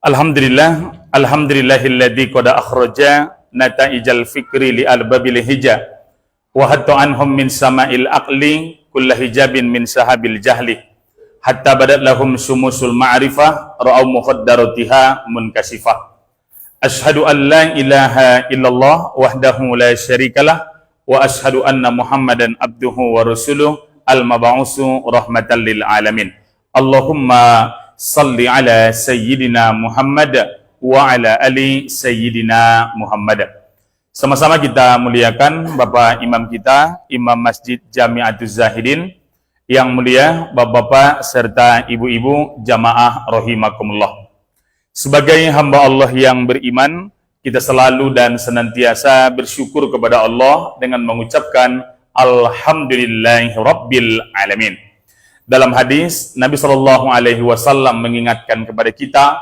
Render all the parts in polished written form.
Alhamdulillahilladzi qad akhraja nata'ijal fikri li albabil hija wa hatta anhum min sama'il aqli kulla hijabin min sahabil jahli hatta badat lahum sumusul ma'rifah ra'aw mukhaddaratiha munkasifah. Ashhadu an la ilaha illallah wahdahu la syarikalah wa ashhadu anna Muhammadan abduhu wa rasuluh al-mab'usu rahmatan lil alamin. Allahumma salli ala Sayyidina Muhammad wa ala ali Sayyidina Muhammad. Sama-sama kita muliakan Bapak Imam kita, Imam Masjid Jami'atuz Zahidin, yang mulia Bapak-bapak serta ibu-ibu jamaah rahimakumullah. Sebagai hamba Allah yang beriman, kita selalu dan senantiasa bersyukur kepada Allah dengan mengucapkan Alhamdulillahi Rabbil Alamin. Dalam hadis, Nabi SAW mengingatkan kepada kita,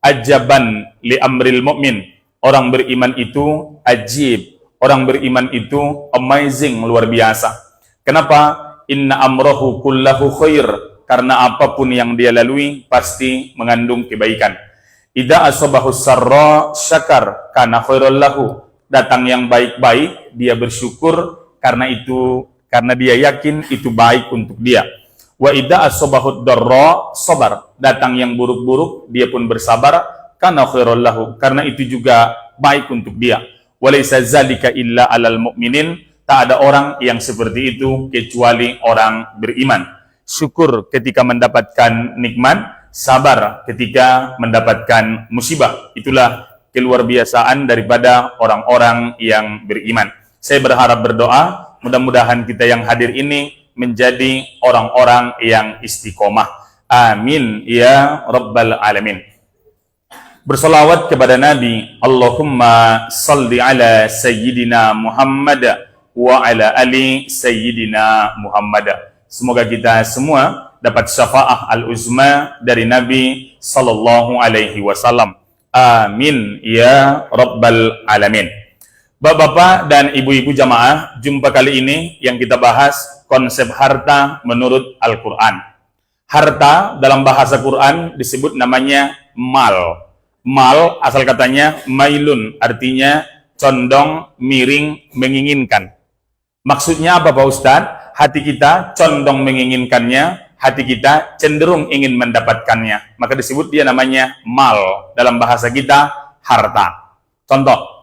ajaban li amril mu'min. Orang beriman itu ajib. Orang beriman itu amazing, luar biasa. Kenapa? Inna amrohu kullahu khair. Karena apapun yang dia lalui, pasti mengandung kebaikan. Idza asabahu sarra syakar, kana khairul lahu. Datang yang baik-baik, dia bersyukur, karena dia yakin itu baik untuk dia. Wa idza asabahu darra sabar, datang yang buruk-buruk dia pun bersabar, kana khairul lahu, karena itu juga baik untuk dia. Walaysa zalika illa alal mu'minin, tak ada orang yang seperti itu kecuali orang beriman. Syukur ketika mendapatkan nikmat, sabar ketika mendapatkan musibah. Itulah keluarbiasaan daripada orang-orang yang beriman. Saya berharap berdoa, mudah-mudahan kita yang hadir ini menjadi orang-orang yang istiqomah. Amin ya Rabbal Alamin. Bersolawat kepada Nabi. Allahumma salli ala Sayyidina Muhammad wa ala ali Sayyidina Muhammad. Semoga kita semua dapat syafaah al-uzma dari Nabi sallallahu alaihi wasallam. Amin ya Rabbal Alamin. Bapak-bapak dan ibu-ibu jamaah, jumpa kali ini yang kita bahas konsep harta menurut Al-Quran. Harta dalam bahasa Quran disebut namanya mal. Mal asal katanya mailun, artinya condong, miring, menginginkan. Maksudnya apa Pak Ustadz? Hati kita condong menginginkannya, hati kita cenderung ingin mendapatkannya. Maka disebut dia namanya mal. Dalam bahasa kita, harta. Contoh.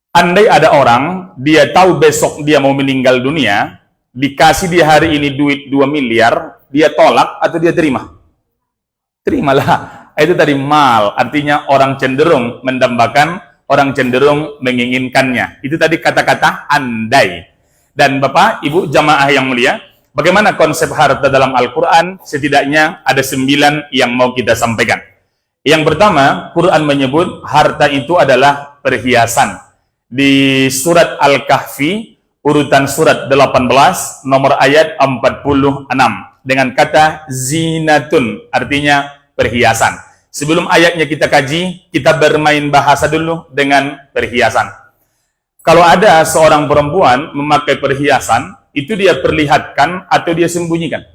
Andai ada orang, dia tahu besok dia mau meninggal dunia, dikasih dia hari ini duit 2 miliar, dia tolak atau dia terima? Terimalah. Itu tadi mal, artinya orang cenderung mendambakan, orang cenderung menginginkannya. Itu tadi kata-kata andai. Dan Bapak, Ibu, jamaah yang mulia, bagaimana konsep harta dalam Al-Quran? Setidaknya ada 9 yang mau kita sampaikan. Yang pertama, Quran menyebut harta itu adalah perhiasan. Di surat Al-Kahfi, urutan surat 18, nomor ayat 46, dengan kata zinatun, artinya perhiasan. Sebelum ayatnya kita kaji, kita bermain bahasa dulu dengan perhiasan. Kalau ada seorang perempuan memakai perhiasan, itu dia perlihatkan atau dia sembunyikan?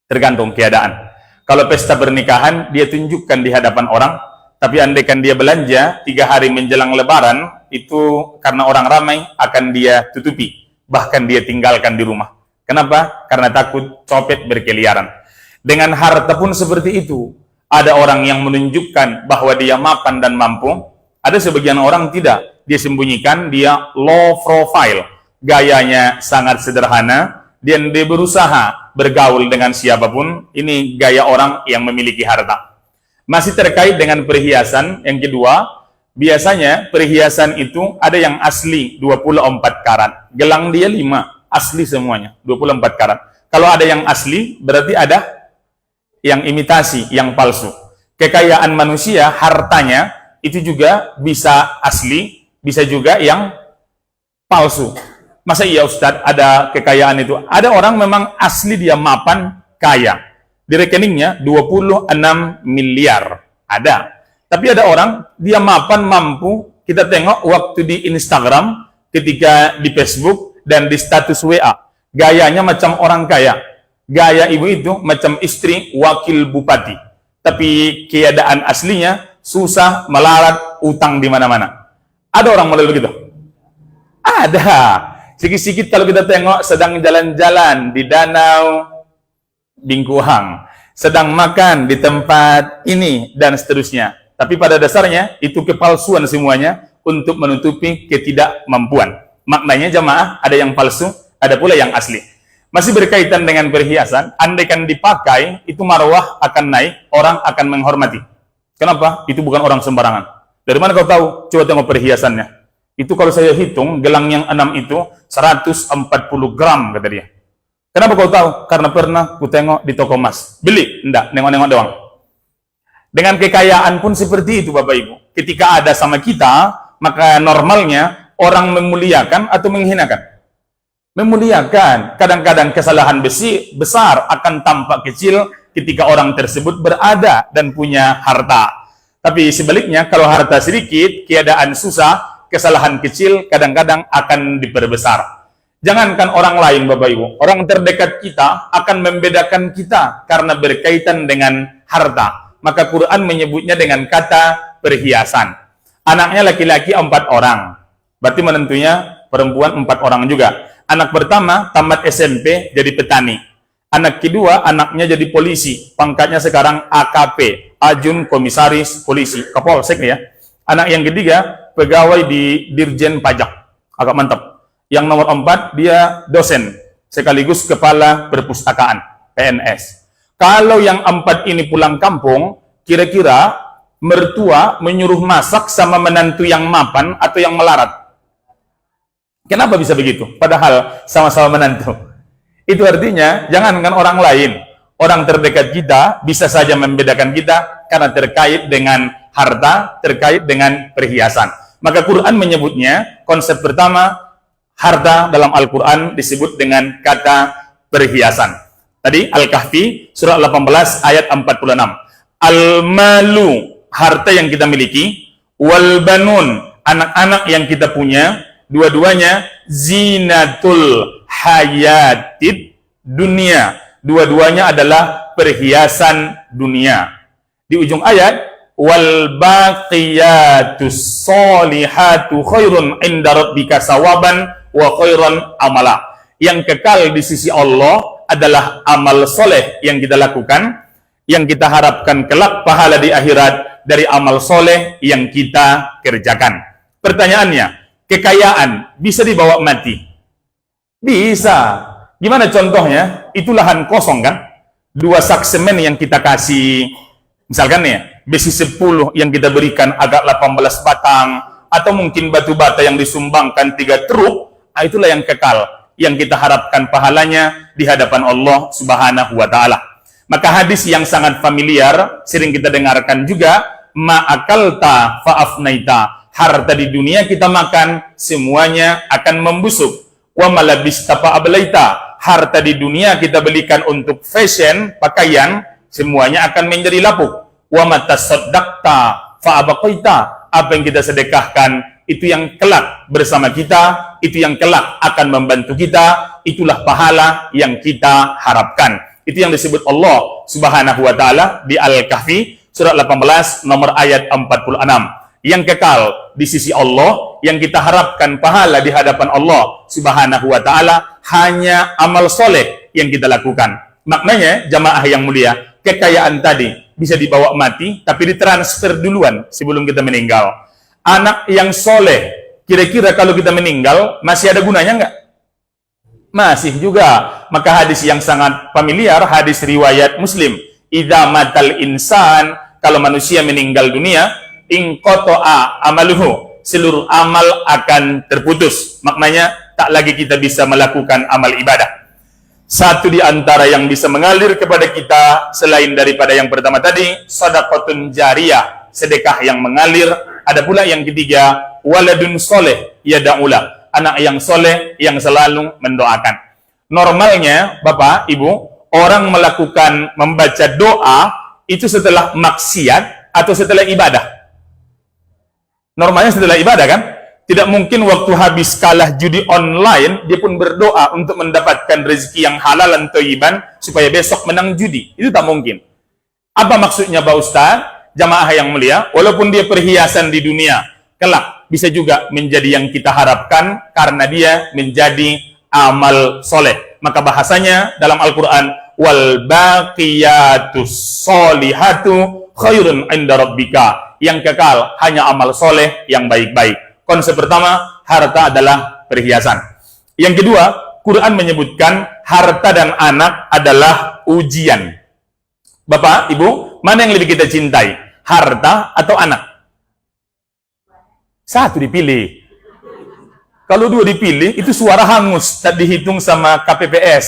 Tergantung keadaan. Kalau pesta pernikahan, dia tunjukkan di hadapan orang. Tapi andaikan dia belanja 3 hari menjelang lebaran, itu karena orang ramai akan dia tutupi. Bahkan dia tinggalkan di rumah. Kenapa? Karena takut copet berkeliaran. Dengan harta pun seperti itu. Ada orang yang menunjukkan bahwa dia mapan dan mampu. Ada sebagian orang tidak. Dia sembunyikan, dia low profile. Gayanya sangat sederhana. Dan dia berusaha bergaul dengan siapapun. Ini gaya orang yang memiliki harta. Masih terkait dengan perhiasan, yang kedua, biasanya perhiasan itu ada yang asli 24 karat. Gelang dia 5, asli semuanya, 24 karat. Kalau ada yang asli, berarti ada yang imitasi, yang palsu. Kekayaan manusia, hartanya, itu juga bisa asli, bisa juga yang palsu. Masa iya Ustadz, ada kekayaan itu? Ada orang memang asli dia mapan, kaya. Di rekeningnya 26 miliar. Ada. Tapi ada orang, dia mapan mampu. Kita tengok waktu di Instagram, ketika di Facebook, dan di status WA. Gayanya macam orang kaya. Gaya ibu itu macam istri wakil bupati. tapi keadaan aslinya susah, melarat, utang di mana-mana. Ada orang model begitu? Ada. Sikit-sikit kalau kita tengok sedang jalan-jalan di danau Bingkuhang, sedang makan di tempat ini, dan seterusnya. Tapi pada dasarnya, itu kepalsuan semuanya untuk menutupi ketidakmampuan. Maknanya jamaah, ada yang palsu, ada pula yang asli. Masih berkaitan dengan perhiasan, andaikan dipakai, itu marwah akan naik, orang akan menghormati. Kenapa? Itu bukan orang sembarangan. Dari mana kau tahu? Coba tengok perhiasannya. Itu kalau saya hitung, gelang yang 6 itu 140 gram, kata dia. Kenapa kau tahu? Karena pernah ku tengok di toko emas. Beli? Enggak, nengok-nengok doang. Dengan kekayaan pun seperti itu, Bapak Ibu. Ketika ada sama kita, maka normalnya orang memuliakan atau menghinakan? Memuliakan. Kadang-kadang kesalahan besar akan tampak kecil ketika orang tersebut berada dan punya harta. Tapi sebaliknya, kalau harta sedikit, keadaan susah, kesalahan kecil kadang-kadang akan diperbesar. Jangankan orang lain, Bapak Ibu, orang terdekat kita akan membedakan kita karena berkaitan dengan harta. Maka Quran menyebutnya dengan kata perhiasan. Anaknya laki-laki 4 orang, berarti menentunya perempuan 4 orang juga. Anak pertama tamat SMP jadi petani. Anak kedua anaknya jadi polisi, pangkatnya sekarang AKP, Ajun Komisaris Polisi, Kapolsek ya. Anak yang ketiga pegawai di Dirjen Pajak, agak mantap. Yang nomor 4 dia dosen sekaligus kepala perpustakaan PNS. Kalau yang 4 ini pulang kampung, kira-kira mertua menyuruh masak sama menantu yang mapan atau yang melarat? Kenapa bisa begitu? Padahal sama-sama menantu. Itu artinya jangankan orang lain, orang terdekat kita bisa saja membedakan kita karena terkait dengan harta, terkait dengan perhiasan. Maka Quran menyebutnya, konsep pertama, harta dalam Al-Quran disebut dengan kata perhiasan. Tadi Al-Kahfi surah 18 ayat 46. Al-malu, harta yang kita miliki, wal banun, anak-anak yang kita punya, dua-duanya zinatul hayatid dunia. Dua-duanya adalah perhiasan dunia. Di ujung ayat, wal baqiyatus solihatu khairun inda rabbika sawaban wa khairan amala. Yang kekal di sisi Allah adalah amal soleh yang kita lakukan, yang kita harapkan kelak pahala di akhirat dari amal soleh yang kita kerjakan. Pertanyaannya, kekayaan bisa dibawa mati? Bisa. Gimana contohnya? Itu lahan kosong kan? 2 sak semen yang kita kasih, misalkan ya, besi 10 yang kita berikan agak 18 batang, atau mungkin batu bata yang disumbangkan 3 truk, itulah yang kekal, yang kita harapkan pahalanya di hadapan Allah Subhanahu wa Ta'ala. Maka hadis yang sangat familiar, sering kita dengarkan juga, ma'akalta fa'afnaita, harta di dunia kita makan, semuanya akan membusuk. Wa malabista fa'ablaita, harta di dunia kita belikan untuk fashion, pakaian, semuanya akan menjadi lapuk. Wa matasaddaqta fa'abaqaita, apa yang kita sedekahkan, itu yang kelak bersama kita, itu yang kelak akan membantu kita, itulah pahala yang kita harapkan. Itu yang disebut Allah Subhanahu wa Ta'ala di Al-Kahfi surat 18 nomor ayat 46. Yang kekal di sisi Allah, yang kita harapkan pahala di hadapan Allah Subhanahu wa Ta'ala, hanya amal soleh yang kita lakukan. Maknanya jamaah yang mulia, kekayaan tadi bisa dibawa mati, tapi ditransfer duluan sebelum kita meninggal. Anak yang soleh, kira-kira kalau kita meninggal masih ada gunanya enggak? Masih juga. Maka hadis yang sangat familiar, hadis riwayat Muslim, idza matal insan, kalau manusia meninggal dunia, inqata'a amaluhu, seluruh amal akan terputus. Maknanya tak lagi kita bisa melakukan amal ibadah. Satu di antara yang bisa mengalir kepada kita selain daripada yang pertama tadi, shadaqatun jariyah, sedekah yang mengalir. Ada pula yang ketiga, waladun soleh yada'ula, anak yang soleh yang selalu mendoakan. Normalnya, Bapak, Ibu, orang melakukan membaca doa itu setelah maksiat atau setelah ibadah? Normalnya setelah ibadah kan? Tidak mungkin waktu habis kalah judi online, dia pun berdoa untuk mendapatkan rezeki yang halal dan thayyiban supaya besok menang judi. Itu tak mungkin. Apa maksudnya Pak Ustaz? Jamaah yang mulia, walaupun dia perhiasan di dunia, kelak bisa juga menjadi yang kita harapkan karena dia menjadi amal soleh. Maka bahasanya dalam Al-Quran, wal baqiyatus solihatu khairun inda rabbika. Yang kekal hanya amal soleh yang baik-baik. Konsep pertama, harta adalah perhiasan. Yang kedua, Quran menyebutkan harta dan anak adalah ujian. Bapak, Ibu, mana yang lebih kita cintai? Harta atau anak? Satu dipilih. Kalau dua dipilih, itu suara hangus, tak dihitung sama KPPS.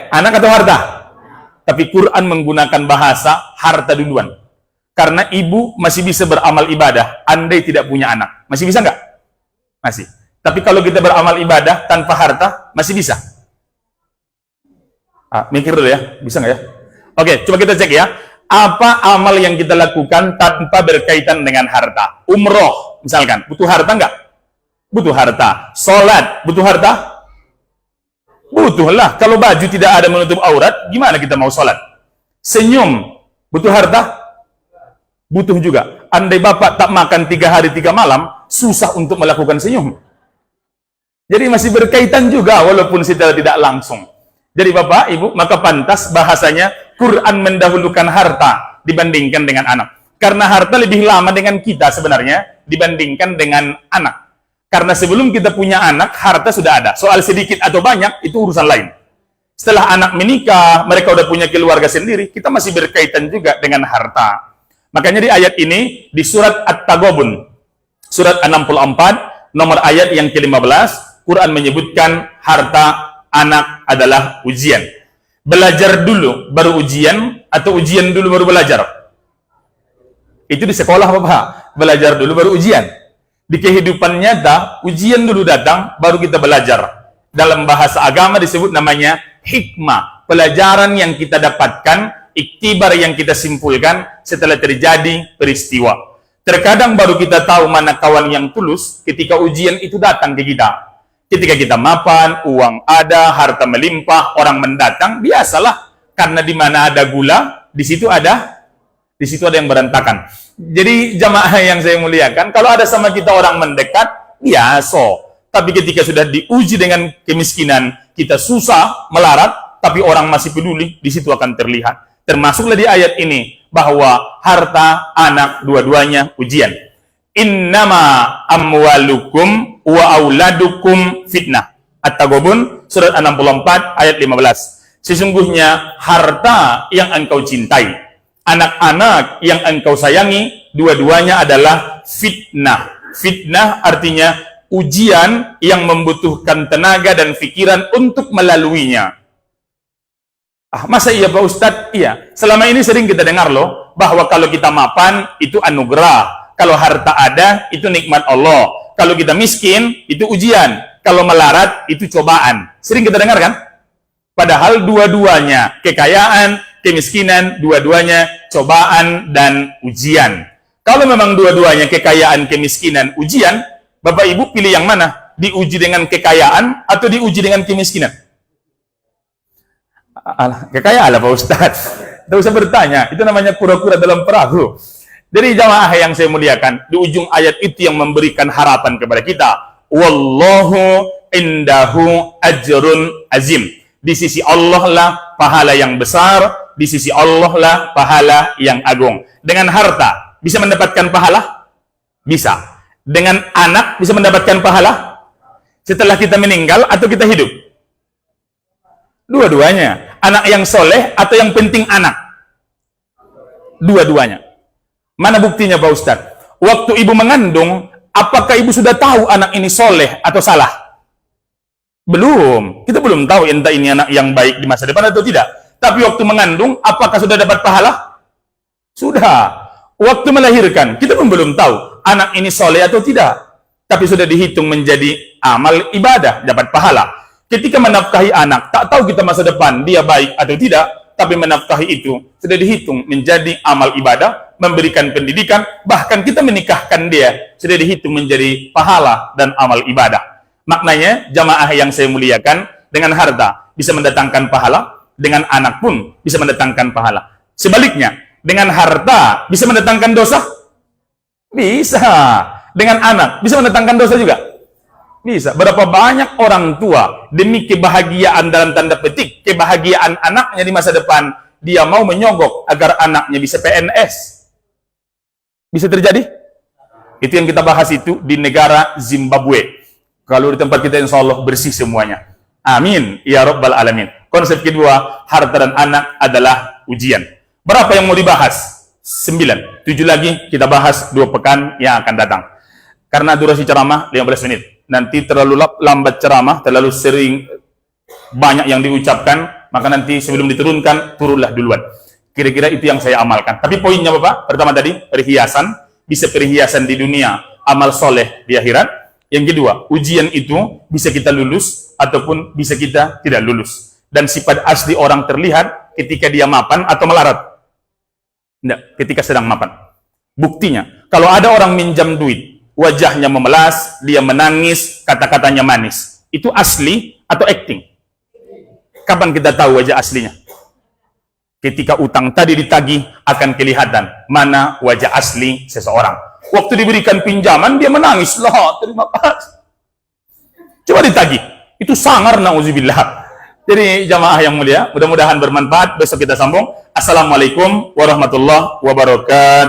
Anak atau harta? Tapi Quran menggunakan bahasa harta duluan. Karena ibu masih bisa beramal ibadah, andai tidak punya anak. Masih bisa nggak? Masih. Tapi kalau kita beramal ibadah tanpa harta, masih bisa. Mikir dulu ya, bisa nggak ya? Oke, coba kita cek ya. Apa amal yang kita lakukan tanpa berkaitan dengan harta? Umroh, misalkan, butuh harta nggak? Butuh harta. Sholat, butuh harta? Butuhlah. Kalau baju tidak ada menutup aurat, gimana kita mau sholat? Senyum, butuh harta? Butuh juga. Andai bapak tak makan 3 hari 3 malam, susah untuk melakukan senyum. Jadi masih berkaitan juga, walaupun secara tidak langsung. Jadi Bapak, Ibu, maka pantas bahasanya Quran mendahulukan harta dibandingkan dengan anak. Karena harta lebih lama dengan kita sebenarnya dibandingkan dengan anak. Karena sebelum kita punya anak, harta sudah ada. Soal sedikit atau banyak, itu urusan lain. Setelah anak menikah, mereka udah punya keluarga sendiri, kita masih berkaitan juga dengan harta. Makanya di ayat ini, di surat At-Taghabun, surat 64, nomor ayat yang ke-15, Quran menyebutkan harta anak adalah ujian. Belajar dulu baru ujian atau ujian dulu baru belajar? Itu di sekolah Bapak. Belajar dulu baru ujian. Di kehidupan nyata, ujian dulu datang baru kita belajar. Dalam bahasa agama disebut namanya hikmah. Pelajaran yang kita dapatkan, iktibar yang kita simpulkan setelah terjadi peristiwa. Terkadang baru kita tahu mana kawan yang tulus ketika ujian itu datang ke kita. Ketika kita mapan, uang ada, harta melimpah, orang mendatang, biasalah. Karena di mana ada gula, di situ ada yang berantakan. Jadi jamaah yang saya muliakan, kalau ada sama kita orang mendekat, biasa. Tapi ketika sudah diuji dengan kemiskinan, kita susah, melarat, tapi orang masih peduli, di situ akan terlihat. Termasuklah di ayat ini, bahwa harta, anak, dua-duanya ujian. Innama amwalukum wa auladukum fitnah. At-Taghabun surat 64 ayat 15. Sesungguhnya harta yang engkau cintai, anak-anak yang engkau sayangi, dua-duanya adalah fitnah. Fitnah artinya ujian yang membutuhkan tenaga dan pikiran untuk melaluinya. Masa iya Pak Ustadz? Iya. Selama ini sering kita dengar loh, bahwa kalau kita mapan, itu anugerah. Kalau harta ada, itu nikmat Allah. Kalau kita miskin, itu ujian. Kalau melarat, itu cobaan. Sering kita dengar kan? Padahal dua-duanya, kekayaan, kemiskinan, dua-duanya cobaan dan ujian. Kalau memang dua-duanya kekayaan, kemiskinan, ujian, Bapak Ibu pilih yang mana? Diuji dengan kekayaan atau diuji dengan kemiskinan? Kekayaan lah Pak Ustadz. Tidak usah bertanya, itu namanya kura-kura dalam perahu. Jadi jamaah yang saya muliakan, di ujung ayat itu yang memberikan harapan kepada kita. Wallahu indahu ajrun azim. Di sisi Allah lah pahala yang besar, di sisi Allah lah pahala yang agung. Dengan harta bisa mendapatkan pahala? Bisa. Dengan anak bisa mendapatkan pahala? Setelah kita meninggal atau kita hidup? Dua-duanya. Anak yang soleh atau yang penting anak? Dua-duanya. Mana buktinya Pak Ustadz? Waktu ibu mengandung, apakah ibu sudah tahu anak ini soleh atau salah? Belum. Kita belum tahu entah ini anak yang baik di masa depan atau tidak. Tapi waktu mengandung, apakah sudah dapat pahala? Sudah. Waktu melahirkan, kita pun belum tahu anak ini soleh atau tidak. Tapi sudah dihitung menjadi amal ibadah, dapat pahala. Ketika menafkahi anak, tak tahu kita masa depan dia baik atau tidak, tapi menafkahi itu sudah dihitung menjadi amal ibadah, memberikan pendidikan, bahkan kita menikahkan dia sudah dihitung menjadi pahala dan amal ibadah. Maknanya jamaah yang saya muliakan, dengan harta bisa mendatangkan pahala, dengan anak pun bisa mendatangkan pahala. Sebaliknya, dengan harta bisa mendatangkan dosa? Bisa. Dengan anak bisa mendatangkan dosa juga? Bisa. Berapa banyak orang tua demi kebahagiaan dalam tanda petik, kebahagiaan anaknya di masa depan, dia mau menyogok agar anaknya bisa PNS. Bisa terjadi? Itu yang kita bahas itu di negara Zimbabwe. Kalau di tempat kita insya Allah bersih semuanya. Amin. Ya Rabbal Alamin. Konsep kedua, harta dan anak adalah ujian. Berapa yang mau dibahas? 9. 7 lagi kita bahas 2 pekan yang akan datang. Karena durasi ceramah 15 menit. Nanti terlalu lambat ceramah, terlalu sering banyak yang diucapkan, maka nanti sebelum diturunkan, turunlah duluan. Kira-kira itu yang saya amalkan. Tapi poinnya Bapak, pertama tadi, perhiasan. Bisa perhiasan di dunia, amal soleh di akhirat. Yang kedua, ujian itu bisa kita lulus, ataupun bisa kita tidak lulus. Dan sifat asli orang terlihat ketika dia mapan atau melarat. Tidak, ketika sedang mapan. Buktinya, kalau ada orang minjam duit, wajahnya memelas, dia menangis, kata-katanya manis. Itu asli atau acting? Kapan kita tahu wajah aslinya? Ketika utang tadi ditagih, akan kelihatan mana wajah asli seseorang. Waktu diberikan pinjaman, dia menangis. Lah, terima kasih. Coba ditagih. Itu sangar, na'udzubillah. Jadi jamaah yang mulia, mudah-mudahan bermanfaat. Besok kita sambung. Assalamualaikum warahmatullahi wabarakatuh.